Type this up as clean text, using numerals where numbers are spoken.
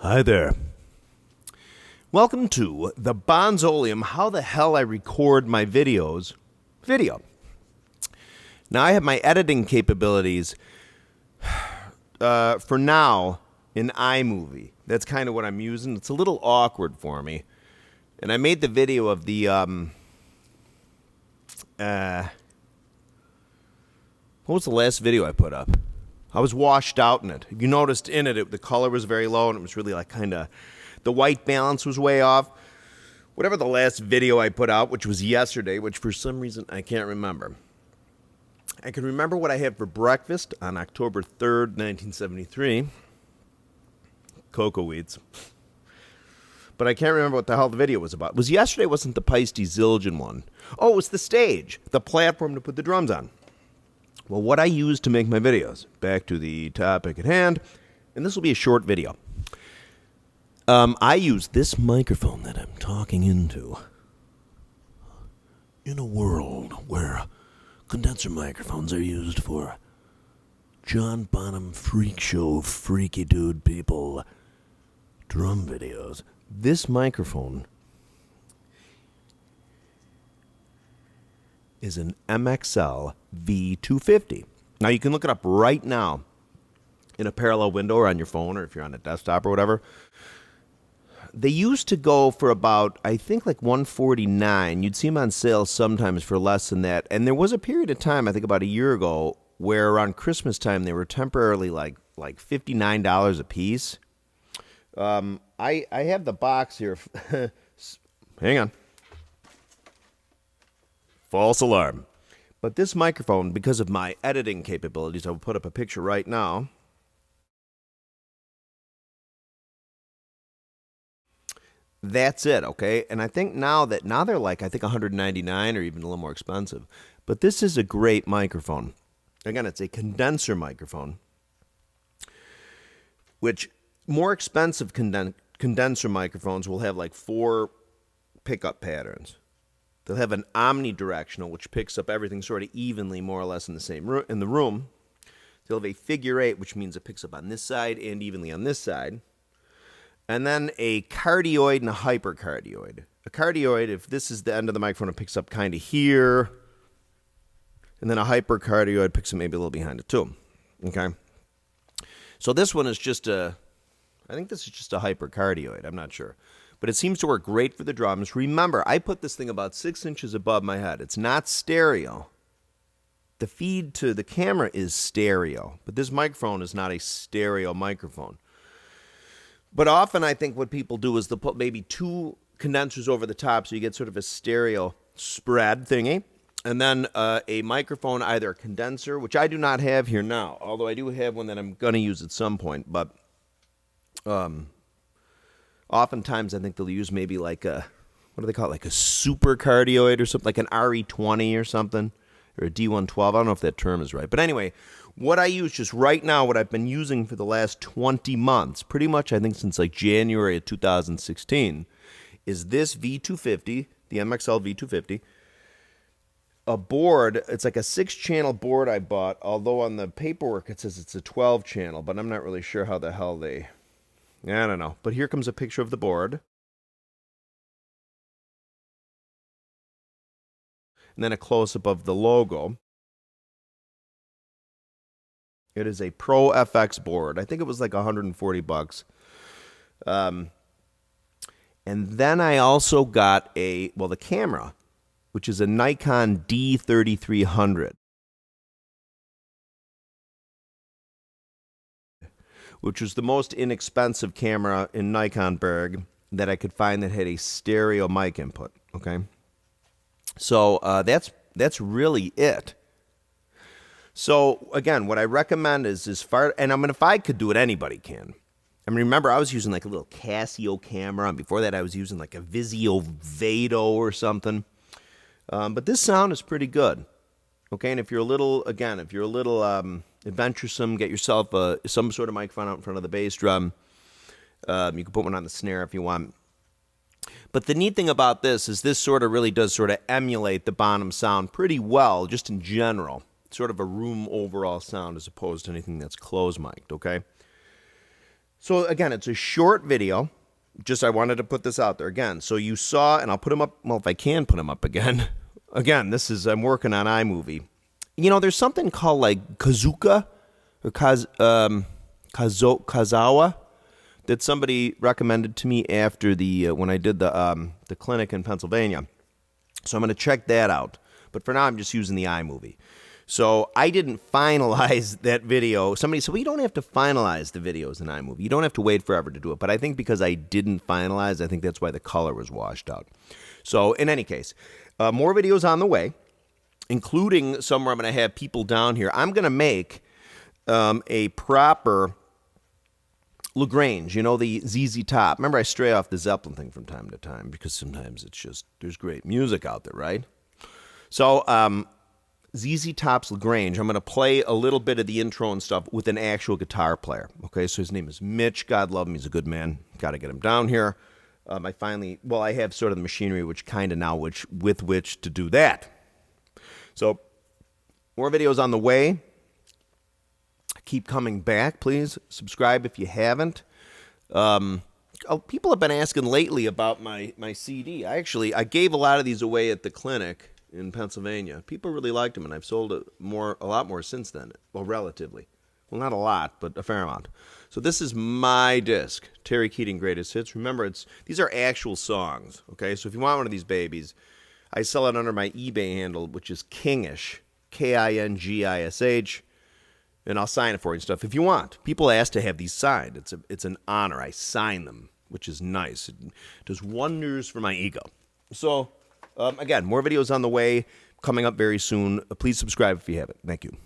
Hi there. Welcome to the Bonzoleum, how the hell I record my videos video. Now I have my editing capabilities for now in iMovie. That's kind of what I'm using. It's a little awkward for me. And I made the video of the what was the last video I put up? I was washed out in it. You noticed in it, the color was very low, and it was really like kind of, the white balance was way off. Whatever the last video I put out, which was yesterday, which for some reason I can't remember. I can remember what I had for breakfast on October 3rd, 1973. Cocoa weeds. But I can't remember what the hell the video was about. It was yesterday, wasn't the Peisty Zildjian one. Oh, it was the stage, the platform to put the drums on. Well, what I use to make my videos, back to the topic at hand, and this will be a short video. I use this microphone that I'm talking into. In a world where condenser microphones are used for John Bonham freak show, freaky dude people, drum videos, this microphone is an MXL V250. Now, you can look it up right now in a parallel window or on your phone or if you're on a desktop or whatever. They used to go for about, I think, like $149. You'd see them on sale sometimes for less than that. And there was a period of time, I think about a year ago, where around Christmas time they were temporarily like $59 a piece. I have the box here. Hang on. False alarm. But this microphone, because of my editing capabilities, I will put up a picture right now. That's it, okay? And I think now they're like, I think $199 or even a little more expensive. But this is a great microphone. Again, it's a condenser microphone, which more expensive condenser microphones will have like 4 pickup patterns. They'll have an omnidirectional, which picks up everything sort of evenly, more or less, in the same in the room. They'll have a figure 8, which means it picks up on this side and evenly on this side. And then a cardioid and a hypercardioid. A cardioid, if this is the end of the microphone, it picks up kind of here. And then a hypercardioid picks up maybe a little behind it too. Okay? So this one is just I think this is just a hypercardioid. I'm not sure. But it seems to work great for the drums. Remember, I put this thing about 6 inches above my head. It's not stereo. The feed to the camera is stereo. But this microphone is not a stereo microphone. But often I think what people do is they'll put maybe 2 condensers over the top so you get sort of a stereo spread thingy. And then a microphone, either a condenser, which I do not have here now, although I do have one that I'm going to use at some point. But oftentimes I think they'll use maybe like a, what do they call it, like a super cardioid or something, like an RE20 or something, or a D112. I don't know if that term is right. But anyway, what I use just right now, what I've been using for the last 20 months, pretty much I think since like January of 2016, is this V250, the MXL V250, a board. It's like a 6-channel board I bought, although on the paperwork it says it's a 12-channel, but I'm not really sure how the hell I don't know. But here comes a picture of the board. And then a close-up of the logo. It is a Pro FX board. I think it was like $140. And then I also got the camera, which is a Nikon D3300. Which was the most inexpensive camera in Nikonberg that I could find that had a stereo mic input, okay? So that's really it. So, again, what I recommend is and I mean, if I could do it, anybody can. I mean, remember, I was using like a little Casio camera, and before that I was using like a Vizio Vado or something. But this sound is pretty good, okay? And if you're a little adventuresome, get yourself some sort of microphone out in front of the bass drum. You can put one on the snare if you want. But the neat thing about this is this sort of really does sort of emulate the Bonham sound pretty well, just in general. Sort of a room overall sound as opposed to anything that's closed mic'd, okay? So again, it's a short video. Just I wanted to put this out there again. So you saw, and I'll put them up. Well, if I can put them up again. Again, I'm working on iMovie. You know, there's something called like Kazuka or Kazawa that somebody recommended to me after when I did the clinic in Pennsylvania. So I'm going to check that out. But for now, I'm just using the iMovie. So I didn't finalize that video. Somebody said, well, you don't have to finalize the videos in iMovie. You don't have to wait forever to do it. But I think because I didn't finalize, I think that's why the color was washed out. So in any case, more videos on the way, including somewhere I'm going to have people down here. I'm going to make a proper LaGrange, you know, the ZZ Top. Remember, I stray off the Zeppelin thing from time to time because sometimes it's just, there's great music out there, right? So ZZ Top's LaGrange, I'm going to play a little bit of the intro and stuff with an actual guitar player. Okay, so his name is Mitch. God love him. He's a good man. Got to get him down here. I have sort of the machinery with which to do that. So more videos on the way. Keep coming back. Please subscribe if you haven't. People have been asking lately about my CD. I gave a lot of these away at the clinic in Pennsylvania. People really liked them, and I've sold a lot more since then. Well, relatively. Well, not a lot, but a fair amount. So this is my disc, Terry Keating Greatest Hits. Remember, these are actual songs, okay? So if you want one of these babies, I sell it under my eBay handle, which is Kingish, Kingish, and I'll sign it for you and stuff if you want. People ask to have these signed. It's an honor. I sign them, which is nice. It does wonders for my ego. So, again, more videos on the way, coming up very soon. Please subscribe if you haven't. Thank you.